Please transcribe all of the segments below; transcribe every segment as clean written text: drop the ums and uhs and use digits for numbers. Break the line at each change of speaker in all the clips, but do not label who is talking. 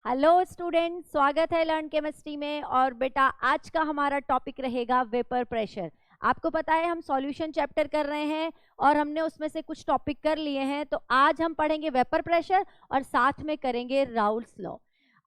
Hello student, स्वागत है learn chemistry में। और बेटा आज का हमारा टॉपिक रहेगा वेपर प्रेशर। आपको पता है हम सॉल्यूशन चैप्टर कर रहे हैं और हमने उसमें से कुछ टॉपिक कर लिए हैं, तो आज हम पढ़ेंगे वेपर प्रेशर और साथ में करेंगे राउल्ट्स लॉ।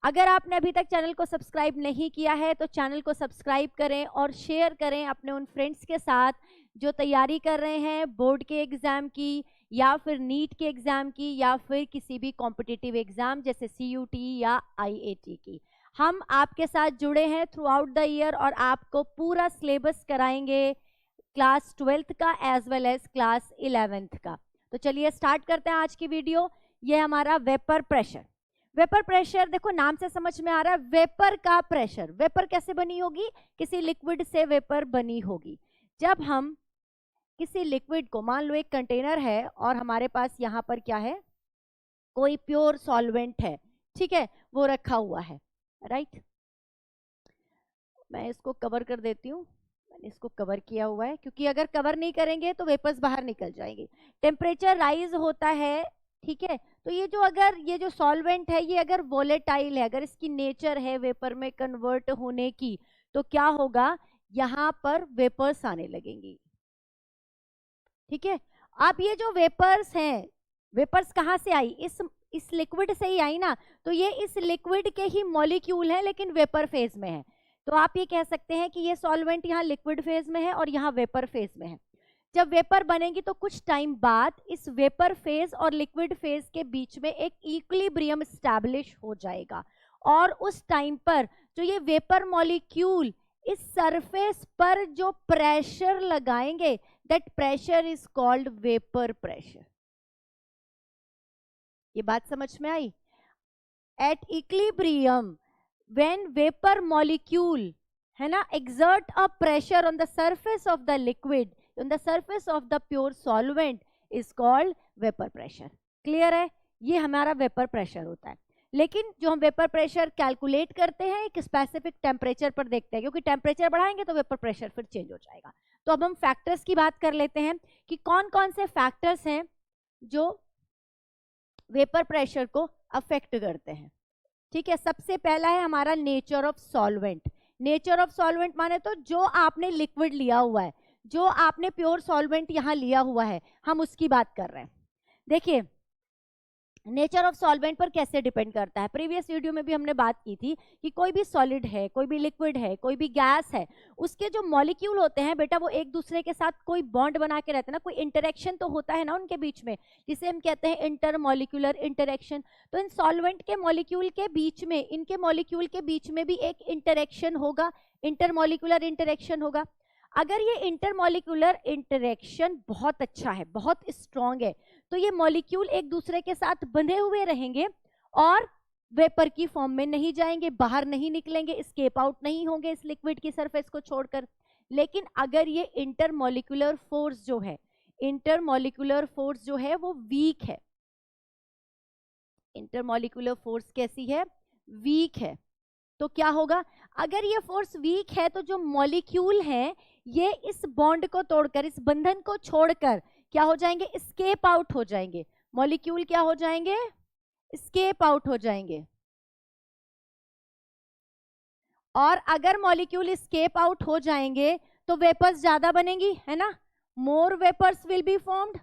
अगर आपने अभी तक चैनल को सब्सक्राइब नहीं किया है तो चैनल को सब्सक्राइब करें और शेयर करें अपने उन फ्रेंड्स के साथ जो तैयारी कर रहे हैं बोर्ड के एग्जाम की या फिर नीट के एग्जाम की या फिर किसी भी कॉम्पिटिटिव एग्जाम जैसे सीयूटी या आईएटी की। हम आपके साथ जुड़े हैं थ्रू आउट द ईयर और आपको पूरा सिलेबस कराएंगे क्लास 12th का as well as class 11th का। तो चलिए स्टार्ट करते हैं आज की वीडियो। ये हमारा वेपर प्रेशर। वेपर प्रेशर देखो नाम से समझ में आ रहा है, वेपर का प्रेशर। वेपर कैसे बनी होगी? किसी लिक्विड से वेपर बनी होगी। जब हम किसी लिक्विड को, मान लो एक कंटेनर है और हमारे पास यहाँ पर क्या है, कोई प्योर सॉल्वेंट है, ठीक है, वो रखा हुआ है, राइट। मैं इसको कवर कर देती हूँ, मैंने इसको कवर किया हुआ है क्योंकि अगर कवर नहीं करेंगे तो वेपर्स बाहर निकल जाएंगे। टेम्परेचर राइज होता है, ठीक है। तो ये जो अगर ये जो सॉल्वेंट है ये अगर वोलेटाइल है, अगर इसकी नेचर है वेपर में कन्वर्ट होने की, तो क्या होगा, यहाँ पर वेपर्स आने लगेंगी, ठीक है। अब ये जो वेपर्स हैं, वेपर्स कहाँ से आई? इस लिक्विड से ही आई ना। तो ये इस लिक्विड के ही मॉलिक्यूल हैं लेकिन वेपर फेज में है। तो आप ये कह सकते हैं कि ये सॉल्वेंट यहाँ लिक्विड फेज में है और यहाँ वेपर फेज में है। जब वेपर बनेगी तो कुछ टाइम बाद इस वेपर फेज और लिक्विड फेज के बीच में एक इक्विलिब्रियम स्टैब्लिश हो जाएगा और उस टाइम पर जो ये वेपर मॉलिक्यूल इस सरफेस पर जो प्रेशर लगाएंगे, that pressure is called vapour pressure. ये बात समझ में आई? At equilibrium when vapour molecule है ना exert a pressure on the surface of the liquid, on the surface of the pure solvent is called vapor pressure। Clear है? ये हमारा वेपर प्रेशर होता है। लेकिन जो हम वेपर प्रेशर कैलकुलेट करते हैं एक स्पेसिफिक टेम्परेचर पर देखते हैं, क्योंकि टेम्परेचर बढ़ाएंगे तो वेपर प्रेशर फिर चेंज हो जाएगा। तो अब हम फैक्टर्स की बात कर लेते हैं कि कौन कौन से फैक्टर्स हैं जो वेपर प्रेशर को अफेक्ट करते हैं, ठीक है। सबसे पहला है हमारा nature of solvent. Nature of solvent माने तो जो आपने लिक्विड लिया हुआ है, जो आपने प्योर सॉल्वेंट यहाँ लिया हुआ है, हम उसकी बात कर रहे हैं। देखिए नेचर ऑफ सॉल्वेंट पर कैसे डिपेंड करता है, प्रीवियस वीडियो में भी हमने बात की थी कि कोई भी सॉलिड है, कोई भी लिक्विड है, कोई भी गैस है, उसके जो मॉलिक्यूल होते हैं बेटा वो एक दूसरे के साथ कोई बॉन्ड बना के रहते हैं ना, कोई इंटरेक्शन तो होता है ना उनके बीच में, जिसे हम कहते हैं इंटरमॉलिक्यूलर इंटरेक्शन। तो इन सॉल्वेंट के मॉलिक्यूल के बीच में, इनके मॉलिक्यूल के बीच में भी एक इंटरेक्शन होगा, इंटरमॉलिक्यूलर इंटरेक्शन होगा। अगर ये इंटरमॉलिक्यूलर इंटरेक्शन बहुत अच्छा है, बहुत स्ट्रॉन्ग है, तो ये मॉलिक्यूल एक दूसरे के साथ बंधे हुए रहेंगे और वेपर की फॉर्म में नहीं जाएंगे, बाहर नहीं निकलेंगे, स्केप आउट नहीं होंगे इस लिक्विड की सरफेस को छोड़कर। लेकिन अगर ये इंटरमॉलिक्यूलर फोर्स जो है, इंटरमॉलिक्यूलर फोर्स जो है वो वीक है, इंटरमॉलिक्यूलर फोर्स कैसी है? वीक है। तो क्या होगा, अगर ये फोर्स वीक है तो जो मॉलिक्यूल हैं ये इस बॉन्ड को तोड़कर, इस बंधन को छोड़कर क्या हो जाएंगे? स्केप आउट हो जाएंगे। मॉलिक्यूल क्या हो जाएंगे? स्केप आउट हो जाएंगे। और अगर मॉलिक्यूल स्केप आउट हो जाएंगे तो वेपर्स ज्यादा बनेंगी, है ना, मोर वेपर्स विल बी फॉर्म्ड।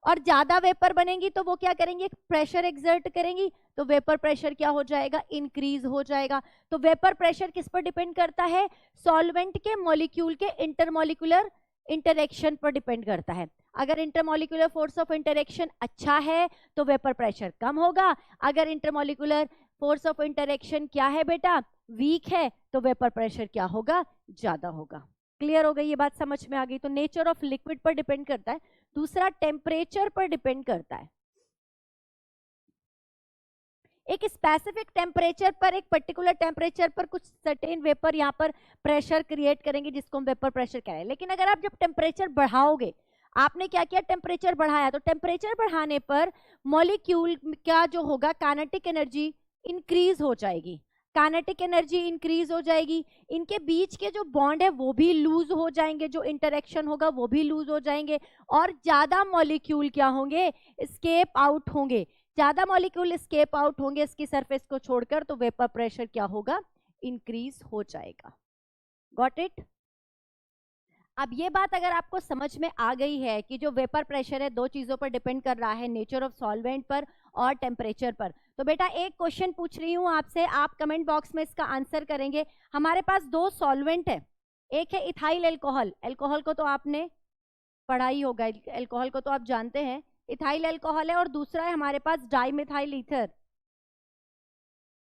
और ज्यादा वेपर बनेंगी तो वो क्या करेंगे? प्रेशर एक्सर्ट करेंगी, तो वेपर प्रेशर क्या हो जाएगा? इंक्रीज हो जाएगा। तो वेपर प्रेशर किस पर डिपेंड करता है? सॉल्वेंट के मॉलिक्यूल के इंटरमॉलिक्यूलर इंटरेक्शन पर डिपेंड करता है। अगर इंटरमॉलिक्यूलर फोर्स ऑफ इंटरेक्शन अच्छा है तो वेपर प्रेशर कम होगा, अगर इंटरमॉलिक्यूलर फोर्स ऑफ इंटरेक्शन क्या है बेटा? वीक है, तो वेपर प्रेशर क्या होगा? ज्यादा होगा। क्लियर हो गई ये बात? समझ में आ गई? तो नेचर ऑफ लिक्विड पर डिपेंड करता है। दूसरा टेम्परेचर पर डिपेंड करता है। एक स्पेसिफिक टेम्परेचर पर, एक पर्टिकुलर टेम्परेचर पर कुछ सर्टेन वेपर यहाँ पर प्रेशर क्रिएट करेंगे जिसको हम वेपर प्रेशर कह रहे हैं। लेकिन अगर आप जब टेम्परेचर बढ़ाओगे, आपने क्या किया? टेम्परेचर बढ़ाया, तो टेम्परेचर बढ़ाने पर मॉलिक्यूल का जो होगा काइनेटिक एनर्जी इंक्रीज हो जाएगी, काइनेटिक एनर्जी इंक्रीज हो जाएगी। इनके बीच के जो बॉन्ड है वो भी लूज हो जाएंगे, जो इंटरेक्शन होगा वो भी लूज हो जाएंगे और ज्यादा मॉलिक्यूल क्या होंगे? स्केप आउट होंगे। ज्यादा मॉलिक्यूल स्केप आउट होंगे इसकी सरफेस को छोड़कर, तो वेपर प्रेशर क्या होगा, इंक्रीज हो जाएगा। Got it? अब ये बात अगर आपको समझ में आ गई है कि जो वेपर प्रेशर है दो चीजों पर डिपेंड कर रहा है, नेचर ऑफ सॉल्वेंट पर और टेम्परेचर पर, तो बेटा एक क्वेश्चन पूछ रही हूं आपसे, आप कमेंट बॉक्स में इसका आंसर करेंगे। हमारे पास दो सॉल्वेंट है, एक है इथाइल अल्कोहल, अल्कोहल को तो आपने पढ़ा ही होगा, अल्कोहल को तो आप जानते हैं, इथाइल अल्कोहल है, और दूसरा है हमारे पास डाइमिथाइल ईथर।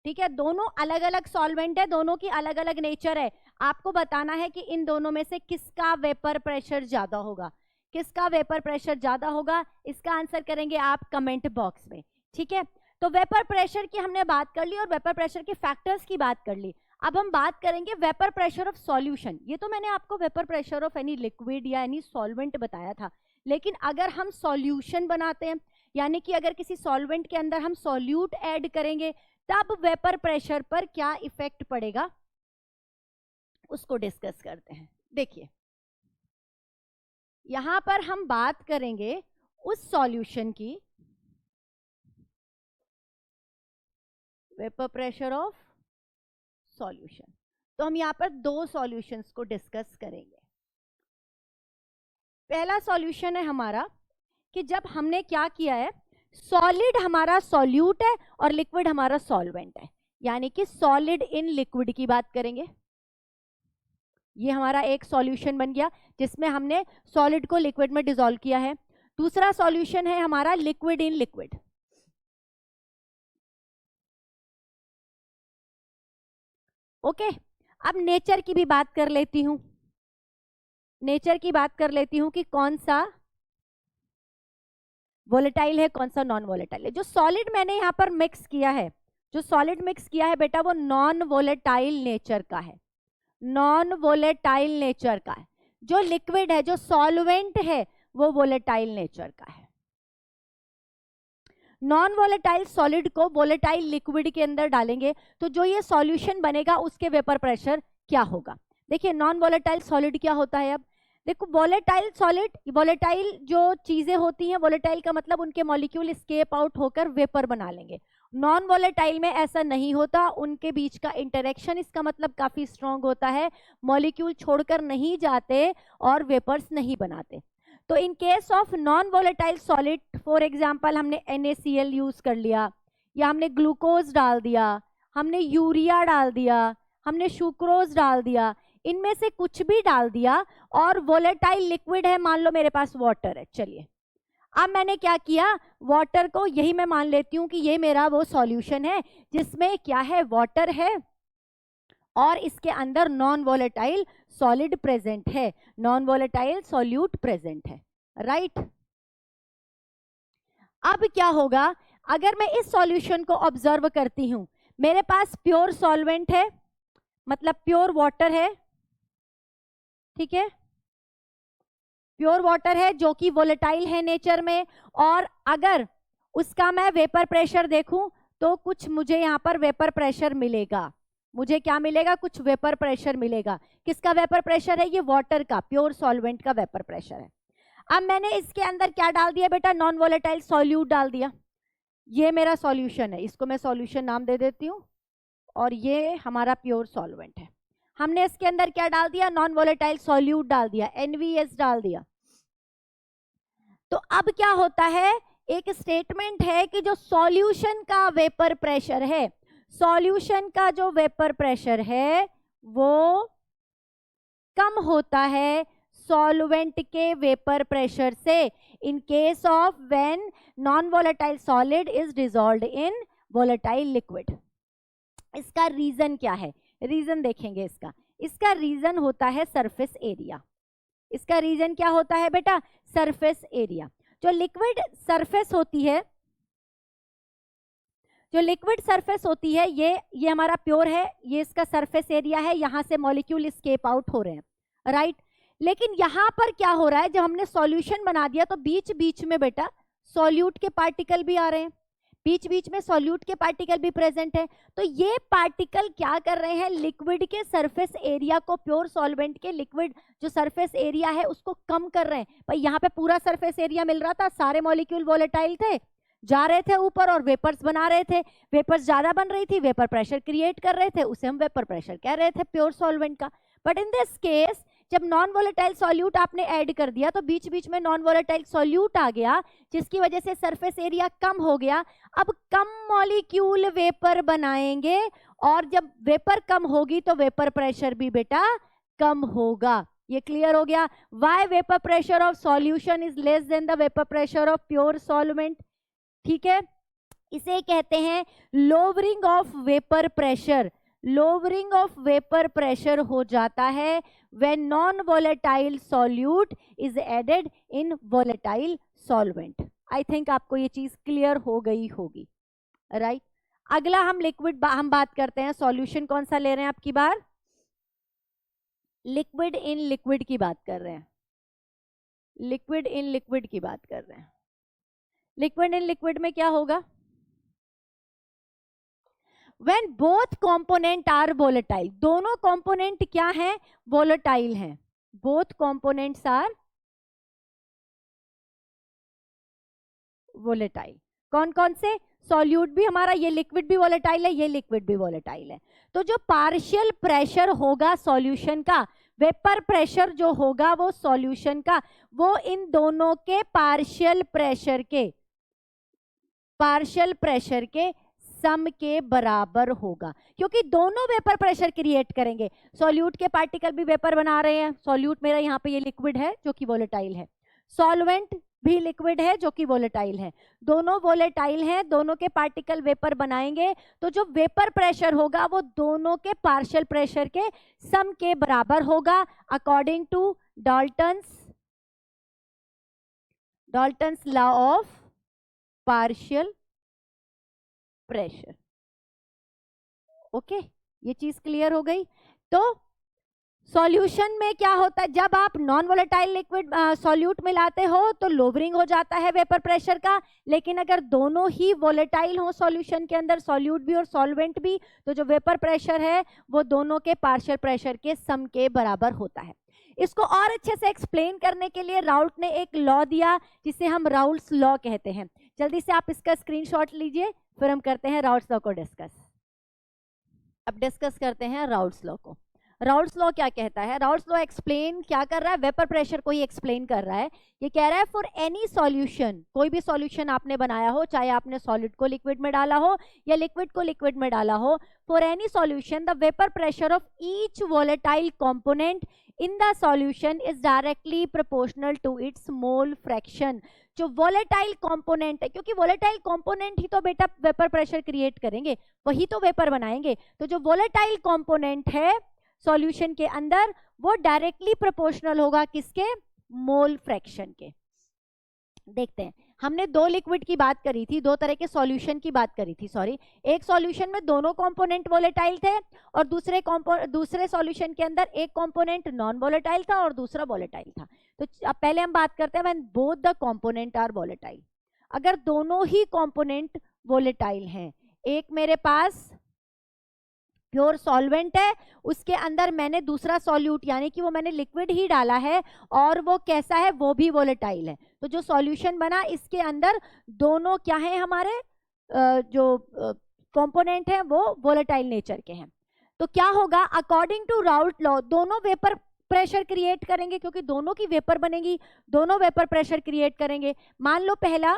ठीक है, दोनों अलग अलग सॉल्वेंट है, दोनों की अलग अलग नेचर है। आपको बताना है कि इन दोनों में से किसका वेपर प्रेशर ज्यादा होगा, किसका वेपर प्रेशर ज्यादा होगा, इसका आंसर करेंगे आप कमेंट बॉक्स में। ठीक है, तो वेपर प्रेशर की हमने बात कर ली और वेपर प्रेशर के फैक्टर्स की बात कर ली। अब हम बात करेंगे वेपर प्रेशर ऑफ सॉल्यूशन। ये तो मैंने आपको vapour pressure of any liquid या एनी सॉल्वेंट बताया था, लेकिन अगर हम सॉल्यूशन बनाते हैं, यानी कि अगर किसी सॉल्वेंट के अंदर हम सॉल्यूट ऐड करेंगे, तब वेपर प्रेशर पर क्या इफेक्ट पड़ेगा, उसको डिस्कस करते हैं। देखिए, यहां पर हम बात करेंगे उस सॉल्यूशन की, वेपर प्रेशर ऑफ सॉल्यूशन। तो हम यहां पर दो सॉल्यूशंस को डिस्कस करेंगे। पहला सॉल्यूशन है हमारा कि जब हमने क्या किया है, सॉलिड हमारा सॉल्यूट है और लिक्विड हमारा सॉल्वेंट है, यानी कि सॉलिड इन लिक्विड की बात करेंगे। ये हमारा एक सॉल्यूशन बन गया जिसमें हमने सॉलिड को लिक्विड में डिसॉल्व किया है। दूसरा सॉल्यूशन है हमारा लिक्विड इन लिक्विड। ओके, अब नेचर की भी बात कर लेती हूं, नेचर की बात कर लेती हूं कि कौन सा वोलेटाइल है, कौन सा नॉन वोलेटाइल है। जो सॉलिड मैंने यहां पर मिक्स किया है, जो सॉलिड मिक्स किया है बेटा, वो नॉन वोलेटाइल नेचर का है, नॉन वोलेटाइल नेचर का है। जो लिक्विड है, जो सॉल्वेंट है, वो वोलेटाइल नेचर का है। नॉन वोलेटाइल सॉलिड को वोलेटाइल लिक्विड के अंदर डालेंगे तो जो ये सॉल्यूशन बनेगा उसके वेपर प्रेशर क्या होगा। देखिए, नॉन वोलेटाइल सॉलिड क्या होता है। अब देखो, वोलेटाइल सॉलिड, वोलेटाइल जो चीजें होती हैं, वोलेटाइल का मतलब उनके मॉलिक्यूल स्केप आउट होकर वेपर बना लेंगे। नॉन वोलेटाइल में ऐसा नहीं होता, उनके बीच का इंटरेक्शन, इसका मतलब काफी स्ट्रांग होता है, मॉलिक्यूल छोड़कर नहीं जाते और वेपर्स नहीं बनाते। तो in case of non volatile solid, for example हमने NaCl यूज कर लिया, या हमने ग्लूकोज डाल दिया, हमने यूरिया डाल दिया, हमने सुक्रोज डाल दिया, इनमें से कुछ भी डाल दिया और वोलेटाइल लिक्विड है, मान लो मेरे पास वाटर है। चलिए, अब मैंने क्या किया, वाटर को, यही मैं मान लेती हूं कि ये मेरा वो सॉल्यूशन है जिसमें क्या है, वाटर है और इसके अंदर नॉन वोलेटाइल सॉलिड प्रेजेंट है, नॉन वोलेटाइल सॉल्यूट प्रेजेंट है, राइट। अब क्या होगा, अगर मैं इस सॉल्यूशन को ऑब्जर्व करती हूं, मेरे पास प्योर सॉल्वेंट है, मतलब प्योर वाटर है, ठीक है, प्योर वाटर है जो कि वोलेटाइल है नेचर में, और अगर उसका मैं वेपर प्रेशर देखूं तो कुछ मुझे यहां पर वेपर प्रेशर मिलेगा। मुझे क्या मिलेगा, कुछ वेपर प्रेशर मिलेगा। किसका वेपर प्रेशर है, ये वाटर का, प्योर सॉल्वेंट का वेपर प्रेशर है। अब मैंने इसके अंदर क्या डाल दिया बेटा, नॉन वोलेटाइल सॉल्यूट डाल दिया। ये मेरा सॉल्यूशन है, इसको मैं सॉल्यूशन नाम दे देती हूँ, और ये हमारा प्योर सॉल्वेंट है। हमने इसके अंदर क्या डाल दिया, नॉन वोलेटाइल सॉल्यूट डाल दिया, NVS डाल दिया। तो अब क्या होता है, एक स्टेटमेंट है कि जो सॉल्यूशन का वेपर प्रेशर है, सॉल्यूशन का जो वेपर प्रेशर है वो कम होता है सॉल्वेंट के वेपर प्रेशर से, in case of when non volatile solid is dissolved in volatile liquid. इसका रीजन क्या है, रीजन देखेंगे इसका। इसका रीजन होता है सरफेस एरिया। इसका रीजन क्या होता है बेटा, सरफेस एरिया। जो लिक्विड सरफेस होती है, जो लिक्विड सरफेस होती है, ये हमारा प्योर है, ये इसका सरफेस एरिया है, यहां से मॉलिक्यूल स्केप आउट हो रहे हैं, राइट। लेकिन यहां पर क्या हो रहा है, जब हमने सॉल्यूशन बना दिया तो बीच बीच में बेटा सॉल्यूट के पार्टिकल भी आ रहे हैं, बीच बीच में सॉल्यूट के पार्टिकल भी प्रेजेंट है। तो ये पार्टिकल क्या कर रहे हैं, लिक्विड के सरफेस एरिया को, प्योर सॉल्वेंट के लिक्विड जो सरफेस एरिया है उसको कम कर रहे हैं। भाई यहाँ पे पूरा सरफेस एरिया मिल रहा था, सारे मॉलिक्यूल वोलेटाइल थे, जा रहे थे ऊपर और वेपर्स बना रहे थे, वेपर्स ज्यादा बन रही थी, वेपर प्रेशर क्रिएट कर रहे थे, उसे हम वेपर प्रेशर कह रहे थे प्योर सॉल्वेंट का। बट इन दिस केस जब नॉन वोलेटाइल सॉल्यूट आपने ऐड कर दिया तो बीच बीच में नॉन वोलेटाइल सॉल्यूट आ गया, जिसकी वजह से सरफेस एरिया कम हो गया। अब कम मॉलिक्यूल वेपर बनाएंगे और जब वेपर कम होगी तो वेपर प्रेशर भी बेटा कम होगा। ये क्लियर हो गया? Why vapour pressure of solution is less than the vapour pressure of pure solvent. ठीक है, इसे कहते हैं lowering of vapour pressure. Lowering of vapour pressure हो जाता है when non volatile solute is added in volatile solvent. I think आपको ये चीज क्लियर हो गई होगी, राइट? अगला हम लिक्विड हम बात करते हैं। सॉल्यूशन कौन सा ले रहे हैं आपकी बार? लिक्विड इन लिक्विड की बात कर रहे हैं। लिक्विड इन लिक्विड की बात कर रहे हैं। लिक्विड इन लिक्विड में क्या होगा? When both component are volatile, दोनों component क्या हैं? volatile हैं। both components are volatile। कौन कौन से? सॉल्यूट भी हमारा, ये लिक्विड भी volatile है, ये लिक्विड भी volatile है। तो जो पार्शियल प्रेशर होगा सॉल्यूशन का, वेपर प्रेशर जो होगा वो सॉल्यूशन का, वो इन दोनों के पार्शियल प्रेशर के सम के बराबर होगा, क्योंकि दोनों वेपर प्रेशर क्रिएट करेंगे। सॉल्यूट के पार्टिकल भी वेपर बना रहे हैं। सॉल्यूट मेरा यहाँ पे ये लिक्विड है जो कि वोलेटाइल है, सॉल्वेंट भी लिक्विड है जो कि वोलेटाइल है। दोनों वोलेटाइल हैं, दोनों के पार्टिकल वेपर बनाएंगे, तो जो वेपर प्रेशर होगा वो दोनों के पार्शियल प्रेशर के सम के बराबर होगा, according to Dalton's law of partial pressure. Okay, ये चीज क्लियर हो गई। तो सॉल्यूशन में क्या होता है, जब आप नॉन वोलेटाइल लिक्विड सॉल्यूट मिलाते हो तो लोअरिंग हो जाता है वेपर प्रेशर का, लेकिन अगर दोनों ही वोलेटाइल हो सॉल्यूशन के अंदर, सॉल्यूट भी और सॉल्वेंट भी, तो जो वेपर प्रेशर है वो दोनों के पार्शियल प्रेशर के सम के बराबर होता है। इसको और अच्छे से एक्सप्लेन करने के लिए राउल्ट ने एक लॉ दिया जिसे हम राउल्ट्स लॉ कहते हैं। जल्दी से आप इसका स्क्रीनशॉट लीजिए, फिर हम करते हैं राउल्ट्स लॉ को डिस्कस। अब डिस्कस करते हैं राउल्ट्स लॉ को। राउल्ट्स लॉ क्या कहता है? राउल्ट्स लॉ एक्सप्लेन क्या कर रहा है? वेपर प्रेशर को ही एक्सप्लेन कर रहा है। ये कह रहा है फॉर एनी सॉल्यूशन, कोई भी सॉल्यूशन आपने बनाया हो, चाहे आपने सॉलिड को लिक्विड में डाला हो या लिक्विड को लिक्विड में डाला हो, for any solution the vapour pressure of each volatile component in the solution is directly proportional to its mole fraction. जो वोलेटाइल कंपोनेंट है, क्योंकि वोलेटाइल कंपोनेंट ही तो बेटा वेपर प्रेशर क्रिएट करेंगे, वही तो वेपर बनाएंगे, तो जो वोलेटाइल कंपोनेंट है सॉल्यूशन के अंदर वो डायरेक्टली प्रोपोर्शनल होगा किसके? मोल फ्रैक्शन के। देखते हैं, हमने दो लिक्विड की बात करी थी, दो तरह के सॉल्यूशन की बात करी थी, सॉरी। एक सॉल्यूशन में दोनों कंपोनेंट वोलेटाइल थे और दूसरे सॉल्यूशन के अंदर एक कंपोनेंट नॉन वोलेटाइल था और दूसरा वोलेटाइल था। तो अब पहले हम बात करते हैं when both the component are volatile. अगर दोनों ही कंपोनेंट वोलेटाइल हैं, एक मेरे पास प्योर सॉल्वेंट है, उसके अंदर मैंने दूसरा सॉल्यूट यानी कि वो मैंने लिक्विड ही डाला है और वो कैसा है? वो भी वोलेटाइल है। तो जो सॉल्यूशन बना इसके अंदर दोनों क्या है? हमारे जो कंपोनेंट है वो वोलेटाइल नेचर के हैं। तो क्या होगा? अकॉर्डिंग टू राउल्ट लॉ दोनों वेपर प्रेशर क्रिएट करेंगे, क्योंकि दोनों की वेपर बनेगी, दोनों वेपर प्रेशर क्रिएट करेंगे। मान लो पहला,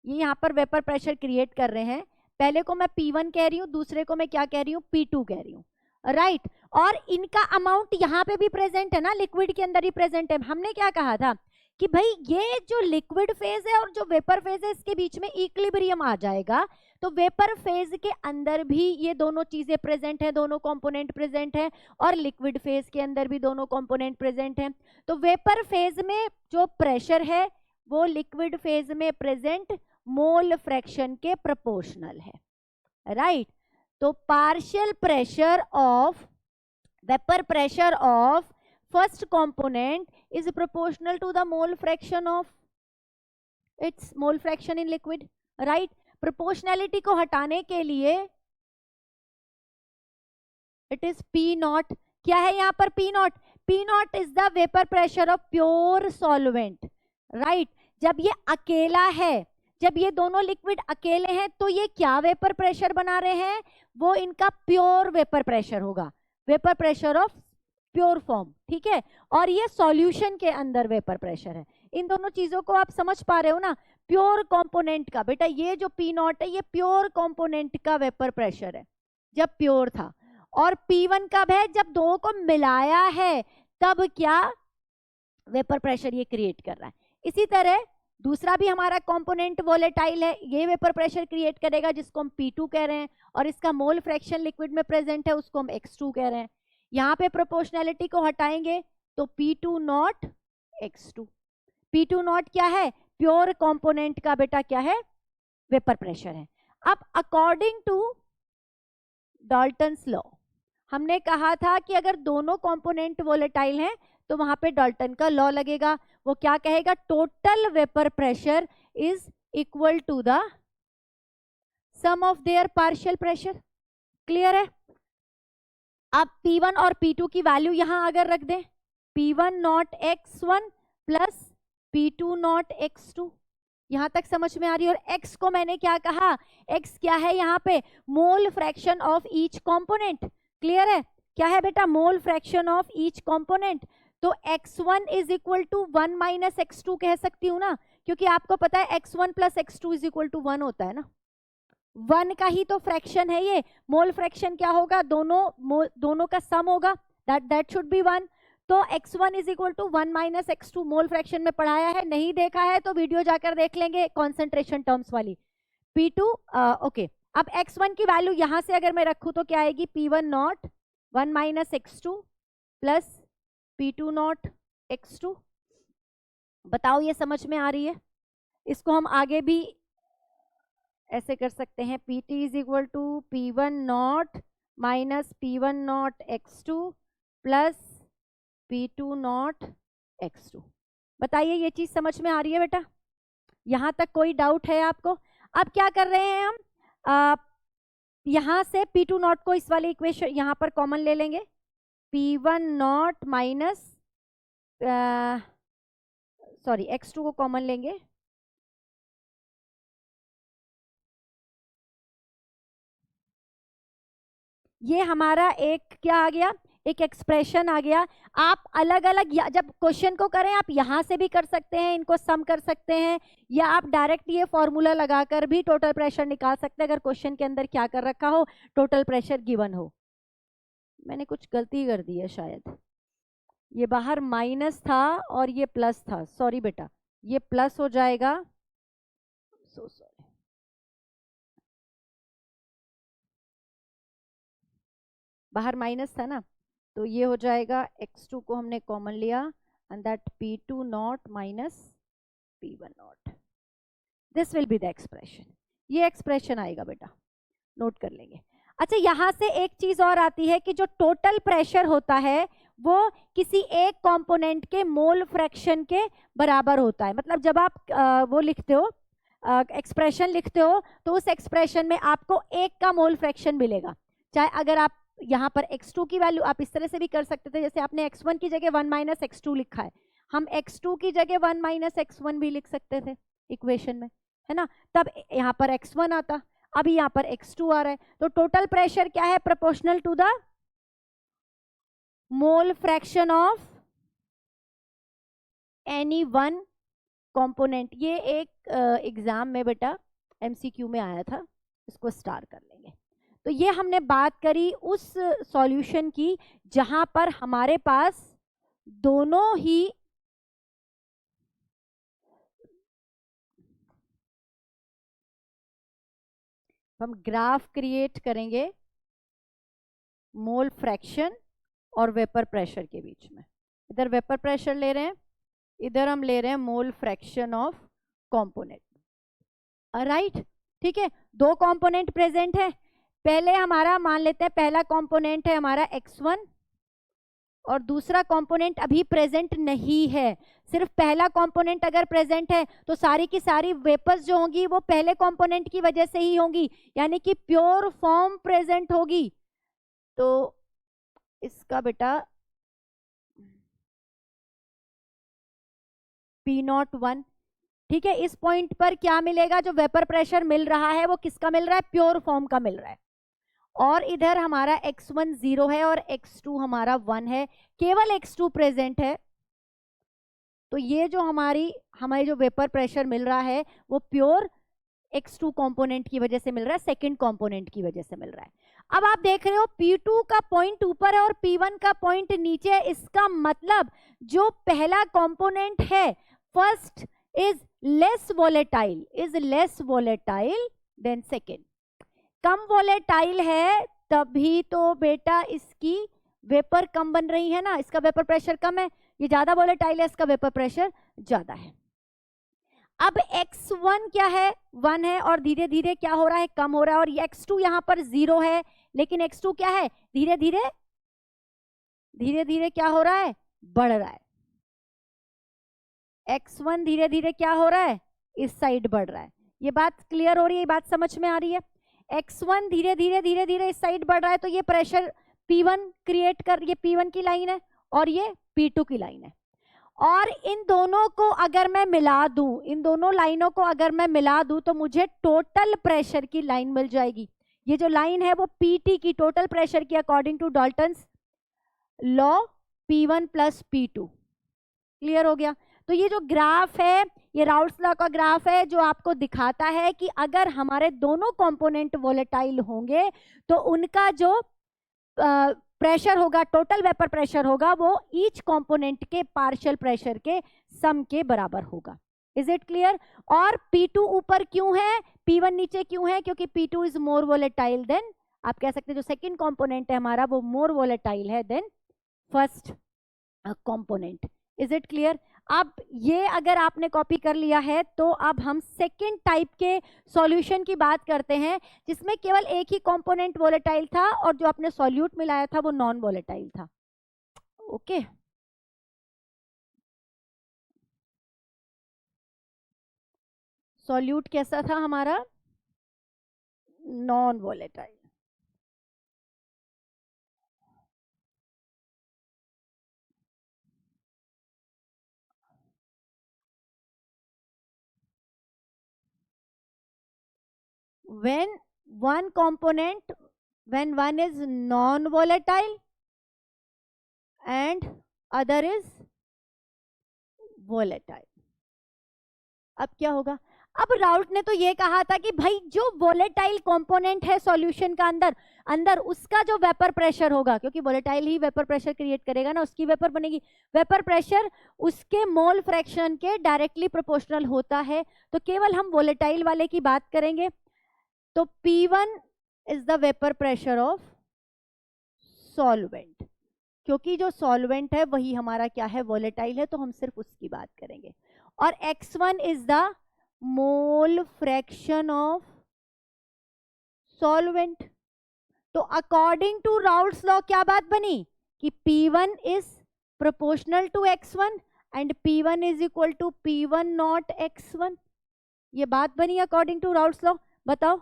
ये यहाँ पर वेपर प्रेशर क्रिएट कर रहे हैं, पहले को मैं P1 कह रही हूँ, दूसरे को मैं क्या कह रही हूँ? P2 कह रही हूँ, राइट। और इनका अमाउंट यहाँ पे भी प्रेजेंट है ना, लिक्विड के अंदर ही प्रेजेंट है। हमने क्या कहा था कि भाई ये जो लिक्विड फेज है और जो वेपर फेज है इसके बीच में इक्विलिब्रियम आ जाएगा, तो वेपर फेज के अंदर भी ये दोनों चीजें प्रेजेंट है, दोनों कंपोनेंट प्रेजेंट है, और लिक्विड फेज के अंदर भी दोनों कंपोनेंट प्रेजेंट है। तो वेपर फेज में जो प्रेशर है वो लिक्विड फेज में प्रेजेंट मोल फ्रैक्शन के प्रोपोर्शनल है, राइट। तो partial pressure of vapour pressure of first component is proportional to the mole fraction of its mole fraction in liquid, right. Proportionality को हटाने के लिए इट इज पी नॉट। क्या है यहाँ पर? P not. P not is the vapour pressure of pure solvent, right. जब ये अकेला है, जब ये दोनों लिक्विड अकेले हैं तो ये क्या वेपर प्रेशर बना रहे हैं, वो इनका प्योर वेपर प्रेशर होगा, vapour pressure of pure form, ठीक है। और ये सॉल्यूशन के अंदर वेपर प्रेशर है। इन दोनों चीजों को आप समझ पा रहे हो ना। प्योर कंपोनेंट का बेटा ये जो पी नॉट है ये प्योर कंपोनेंट का वेपर प्रेशर है जब प्योर था, और P1 कब है, जब दो को मिलाया है तब क्या वेपर प्रेशर ये क्रिएट कर रहा है। इसी तरह दूसरा भी हमारा कंपोनेंट वोलेटाइल है, ये वेपर प्रेशर क्रिएट करेगा जिसको हम P2 कह रहे हैं, और इसका मोल फ्रैक्शन लिक्विड में प्रेजेंट है उसको हम X2 कह रहे हैं। यहाँ पे प्रोपोर्शनैलिटी को हटाएंगे तो P2 not X2। P2 not क्या है, प्योर कंपोनेंट का बेटा क्या है, वेपर प्रेशर है। अब अकॉर्डिंग टू डाल्टन्स लॉ हमने कहा था कि अगर दोनों कंपोनेंट वोलेटाइल हैं तो वहां पे डाल्टन का लॉ लगेगा। वो क्या कहेगा, total vapour pressure is equal to the sum of their partial pressure. Clear है। अब P1 और P2 की वैल्यू यहां अगर रख दें, P1 not X1 plus P2 not X2, यहां तक समझ में आ रही है। और x को मैंने क्या कहा, x क्या है यहाँ पे, मोल fraction of each component. Clear है, क्या है बेटा, मोल फ्रैक्शन ऑफ ईच कंपोनेंट। तो x1 is equal to 1 minus x2 कह सकती हूँ ना, क्योंकि आपको पता है x1 plus x2 is equal to 1 होता है ना, 1 का ही तो फ्रैक्शन है ये। मोल फ्रैक्शन क्या होगा, दोनों का सम होगा, दैट शुड बी 1। तो x1 is equal to 1 minus x2 mole fraction में पढ़ाया है, नहीं देखा है तो वीडियो जाकर देख लेंगे कॉन्सेंट्रेशन टर्म्स वाली। P2 okay. अब x1 की वैल्यू यहां से अगर मैं रखूं तो क्या आएगी, P1 not 1 minus x2 plus P2 not x2। बताओ ये समझ में आ रही है। इसको हम आगे भी ऐसे कर सकते हैं, Pt is equal to P1 not minus P1 not x2 plus P2 not X2। बताइए ये चीज समझ में आ रही है बेटा, यहां तक कोई डाउट है आपको। अब क्या कर रहे हैं हम, यहां से P2 नॉट को इस वाले इक्वेशन यहां पर कॉमन ले लेंगे, P1 not minus sorry X2 को कॉमन लेंगे, ये हमारा एक क्या आ गया, एक एक्सप्रेशन आ गया। आप अलग अलग जब क्वेश्चन को करें आप यहां से भी कर सकते हैं, इनको सम कर सकते हैं, या आप डायरेक्ट ये फॉर्मूला लगाकर भी टोटल प्रेशर निकाल सकते हैं अगर क्वेश्चन के अंदर क्या कर रखा हो, टोटल प्रेशर गिवन हो। मैंने कुछ गलती कर दी है शायद, ये बाहर माइनस था और ये प्लस था, सॉरी बेटा, ये प्लस हो जाएगा, सो सॉरी, बाहर माइनस था ना, तो ये हो जाएगा x2 को हमने कॉमन लिया and that P2 not minus P1 not, this will be the expression. ये एक्सप्रेशन आएगा बेटा, नोट कर लेंगे। अच्छा यहां से एक चीज और आती है कि जो टोटल प्रेशर होता है वो किसी एक कंपोनेंट के मोल फ्रैक्शन के बराबर होता है। मतलब जब आप वो लिखते हो, एक्सप्रेशन लिखते हो, तो उस एक्सप्रेशन में आपको एक का मोल फ्रैक्शन मिलेगा। चाहे अगर आप यहाँ पर x2 की वैल्यू आप इस तरह से भी कर सकते थे, जैसे आपने x1 की जगह 1 माइनस x2 लिखा है, हम x2 की जगह 1 माइनस x1 भी लिख सकते थे इक्वेशन में, है ना, तब यहाँ पर x1 आता, अभी यहाँ पर x2 आ रहा है। तो टोटल प्रेशर क्या है, proportional to the mole fraction of any one component. ये एक एग्जाम में बेटा MCQ में आया था, इसको स्टार कर लेंगे। तो ये हमने बात करी उस सॉल्यूशन की जहां पर हमारे पास दोनों ही हम ग्राफ क्रिएट करेंगे मोल फ्रैक्शन और वेपर प्रेशर के बीच में। इधर वेपर प्रेशर ले रहे हैं, इधर हम ले रहे हैं मोल फ्रैक्शन ऑफ कंपोनेंट, राइट, ठीक है। दो कंपोनेंट प्रेजेंट है, पहले हमारा मान लेते हैं पहला कंपोनेंट है हमारा x1 और दूसरा कंपोनेंट अभी प्रेजेंट नहीं है। सिर्फ पहला कंपोनेंट अगर प्रेजेंट है तो सारी की सारी वेपर्स जो होंगी वो पहले कंपोनेंट की वजह से ही होंगी, यानी कि प्योर फॉर्म प्रेजेंट होगी। तो इसका बेटा P01 ठीक है, इस पॉइंट पर क्या मिलेगा, जो वेपर प्रेशर मिल रहा है वो किसका मिल रहा है, प्योर फॉर्म का मिल रहा है। और इधर हमारा x1 0 है और x2 हमारा 1 है, केवल x2 प्रेजेंट है। तो ये जो हमारी जो वेपर प्रेशर मिल रहा है वो प्योर x2 कंपोनेंट की वजह से मिल रहा है, सेकंड कंपोनेंट की वजह से मिल रहा है। अब आप देख रहे हो P2 का पॉइंट ऊपर है और P1 का पॉइंट नीचे है। इसका मतलब जो पहला कंपोनेंट है first is less volatile than second. कम वोलेटाइल है तभी तो बेटा इसकी वेपर कम बन रही है ना, इसका वेपर प्रेशर कम है, ये ज्यादा वोलेटाइल है, इसका वेपर प्रेशर ज्यादा है। अब x1 क्या है, 1 है और धीरे धीरे क्या हो रहा है, कम हो रहा है। और x2 यहां पर 0 है, लेकिन x2 क्या है, धीरे धीरे क्या हो रहा है, बढ़ रहा है। x1 धीरे धीरे क्या हो रहा है, इस साइड बढ़ रहा है। ये बात क्लियर हो रही है, ये बात समझ में आ रही है। x1 धीरे धीरे इस साइड बढ़ रहा है, तो ये प्रेशर P1 क्रिएट कर, ये P1 की लाइन है और ये P2 की लाइन है। और इन दोनों को अगर मैं मिला दूं, इन दोनों लाइनों को अगर मैं मिला दूं तो मुझे टोटल प्रेशर की लाइन मिल जाएगी। ये जो लाइन है वो PT की टोटल प्रेशर की according to Dalton's law P1 plus P2। Clear हो गया। तो ये जो ग्राफ है ये राउल्ट्स लॉ का ग्राफ है जो आपको दिखाता है कि अगर हमारे दोनों कंपोनेंट वोलेटाइल होंगे तो उनका जो प्रेशर होगा, टोटल वेपर प्रेशर होगा, वो ईच कंपोनेंट के पार्शियल प्रेशर के सम के बराबर होगा। Is it clear. और P2 ऊपर क्यों है, P1 नीचे क्यों है, क्योंकि P2 is more volatile then, आप कह सकते हैं जो सेकंड कंपोनेंट है हमारा वो मोर वोलेटाइल है than first component. Is it clear. अब ये अगर आपने कॉपी कर लिया है तो अब हम सेकेंड टाइप के सॉल्यूशन की बात करते हैं जिसमें केवल एक ही कंपोनेंट वोलेटाइल था और जो आपने सॉल्यूट मिलाया था वो नॉन वोलेटाइल था। ओके सॉल्यूट कैसा था हमारा, non volatile. when one component, when one is non volatile and other is volatile, अब क्या होगा। अब राउल्ट ने तो ये कहा था कि भाई जो वोलेटाइल कंपोनेंट है सॉल्यूशन का अंदर उसका जो वेपर प्रेशर होगा, क्योंकि वोलेटाइल ही वेपर प्रेशर क्रिएट करेगा ना, उसकी वेपर बनेगी, वेपर प्रेशर उसके मोल फ्रैक्शन के डायरेक्टली प्रोपोर्शनल होता है। तो केवल हम वोलेटाइल वाले की बात करेंगे। तो P1 is the vapour pressure of solvent, क्योंकि जो सॉल्वेंट है वही हमारा क्या है, वोलेटाइल है, तो हम सिर्फ उसकी बात करेंगे। और x1 is the mole fraction of solvent. तो अकॉर्डिंग टू राउल्ट्स लॉ क्या बात बनी कि P1 is proportional to x1 and P1 is equal to P1 not x1। ये बात बनी अकॉर्डिंग टू राउल्ट्स लॉ। बताओ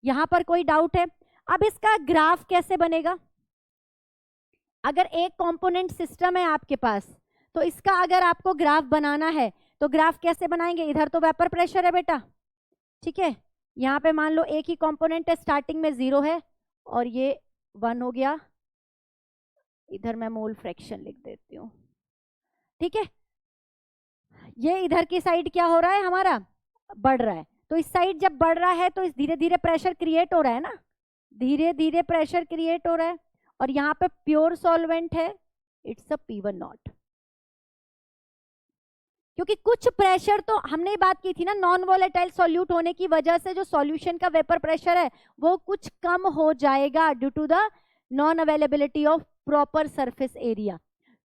यहां पर कोई डाउट है। अब इसका ग्राफ कैसे बनेगा, अगर एक कंपोनेंट सिस्टम है आपके पास तो इसका अगर आपको ग्राफ बनाना है तो ग्राफ कैसे बनाएंगे। इधर तो वेपर प्रेशर है बेटा, ठीक है, यहाँ पे मान लो एक ही कंपोनेंट है, स्टार्टिंग में 0 है और ये 1 हो गया, इधर मैं मोल फ्रैक्शन लिख देती हूँ, ठीक है। ये इधर की साइड क्या हो रहा है हमारा, बढ़ रहा है। तो इस साइड जब बढ़ रहा है तो इस धीरे धीरे प्रेशर क्रिएट हो रहा है ना, धीरे धीरे प्रेशर क्रिएट हो रहा है। और यहाँ पे प्योर सॉल्वेंट है, इट्स अ P1 नॉट, क्योंकि कुछ प्रेशर तो हमने बात की थी ना, नॉन वोलेटाइल सॉल्यूट होने की वजह से जो सॉल्यूशन का वेपर प्रेशर है वो कुछ कम हो जाएगा due to the non availability of proper surface area.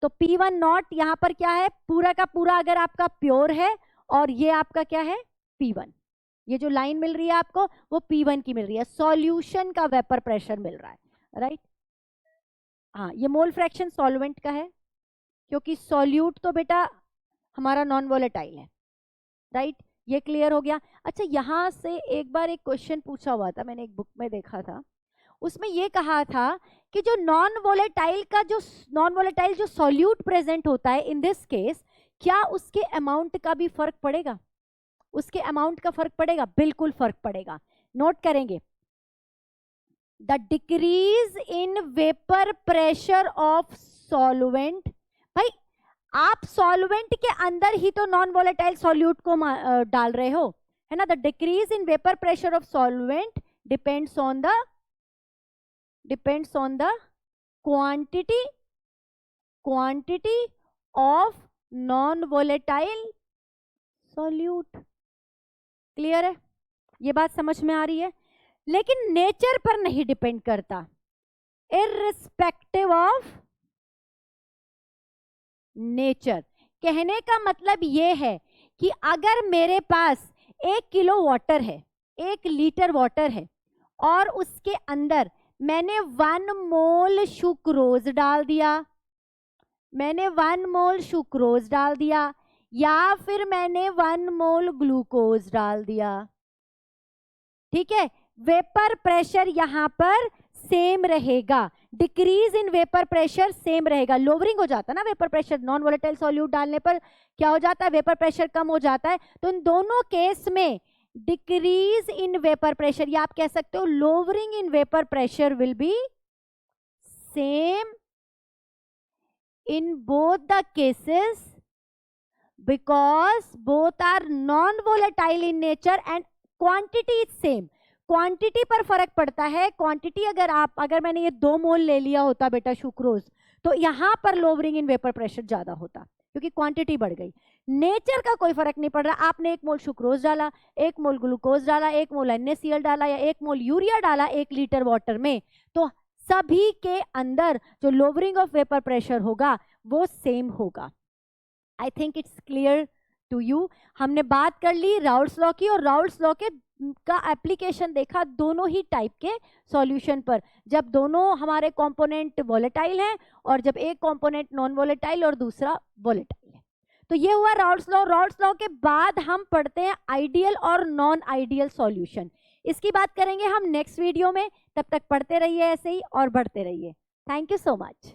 तो P1 नॉट यहाँ पर क्या है, पूरा का पूरा अगर आपका प्योर है और ये आपका क्या है P1, ये जो लाइन मिल रही है आपको वो P1 की मिल रही है, सॉल्यूशन का वेपर प्रेशर मिल रहा है, राइट। हाँ ये मोल फ्रैक्शन सॉल्वेंट का है, क्योंकि सॉल्यूट तो बेटा हमारा नॉन वोलेटाइल है, राइट। ये क्लियर हो गया। अच्छा यहाँ से एक बार एक क्वेश्चन पूछा हुआ था, मैंने एक बुक में देखा था, उसमें ये कहा था कि जो नॉन वोलेटाइल जो सॉल्यूट प्रेजेंट होता है इन दिस केस, क्या उसके अमाउंट का भी फर्क पड़ेगा? उसके अमाउंट का फर्क पड़ेगा, बिल्कुल फर्क पड़ेगा। नोट करेंगे, the decrease in vapour pressure of solvent. भाई आप सॉल्वेंट के अंदर ही तो नॉन वोलेटाइल सॉल्यूट को डाल रहे हो, है ना। The decrease in vapour pressure of solvent depends on the quantity of non volatile solute. Clear है? ये बात समझ में आ रही है? लेकिन नेचर पर नहीं डिपेंड करता, इररिस्पेक्टिव ऑफ नेचर। कहने का मतलब ये है कि अगर मेरे पास 1 किलो वाटर है, 1 लीटर वाटर है, और उसके अंदर मैंने 1 मोल सुक्रोज डाल दिया, मैंने 1 मोल सुक्रोज डाल दिया, या फिर मैंने 1 मोल ग्लूकोज डाल दिया, ठीक है, वेपर प्रेशर यहां पर सेम रहेगा, decrease in vapour pressure same रहेगा। लोअरिंग हो जाता है ना vapour pressure, non volatile solute डालने पर क्या हो जाता है, वेपर प्रेशर कम हो जाता है। तो इन दोनों केस में डिक्रीज इन वेपर प्रेशर, या आप कह सकते हो lowering in vapour pressure will be same in both the cases, because both are non-volatile in nature and quantity is same। Quantity पर फर्क पड़ता है। क्वांटिटी अगर मैंने ये 2 मोल ले लिया होता बेटा सुक्रोज, तो यहां पर लोअरिंग इन वेपर प्रेशर ज्यादा होता, क्योंकि क्वांटिटी बढ़ गई। नेचर का कोई फर्क नहीं पड़ रहा। आपने 1 मोल सुक्रोज डाला, 1 मोल ग्लूकोज डाला, 1 मोल NaCl डाला, या 1 मोल यूरिया डाला 1 लीटर वाटर में, तो सभी के अंदर जो लोअरिंग ऑफ वेपर प्रेशर होगा वो सेम होगा। I think it's clear to you. हमने बात कर ली राउल्ट्स लॉ की, और राउल्ट्स लॉ के का एप्लीकेशन देखा दोनों ही टाइप के सॉल्यूशन पर, जब दोनों हमारे कंपोनेंट वोलेटाइल हैं और जब एक कंपोनेंट नॉन वोलेटाइल और दूसरा वोलेटाइल है। तो ये हुआ राउल्ट्स लॉ। राउल्ट्स लॉ के बाद हम पढ़ते हैं आइडियल और नॉन आइडियल सॉल्यूशन। इसकी बात करेंगे हम नेक्स्ट वीडियो में। तब तक पढ़ते रहिए ऐसे ही और बढ़ते रहिए। Thank you so much.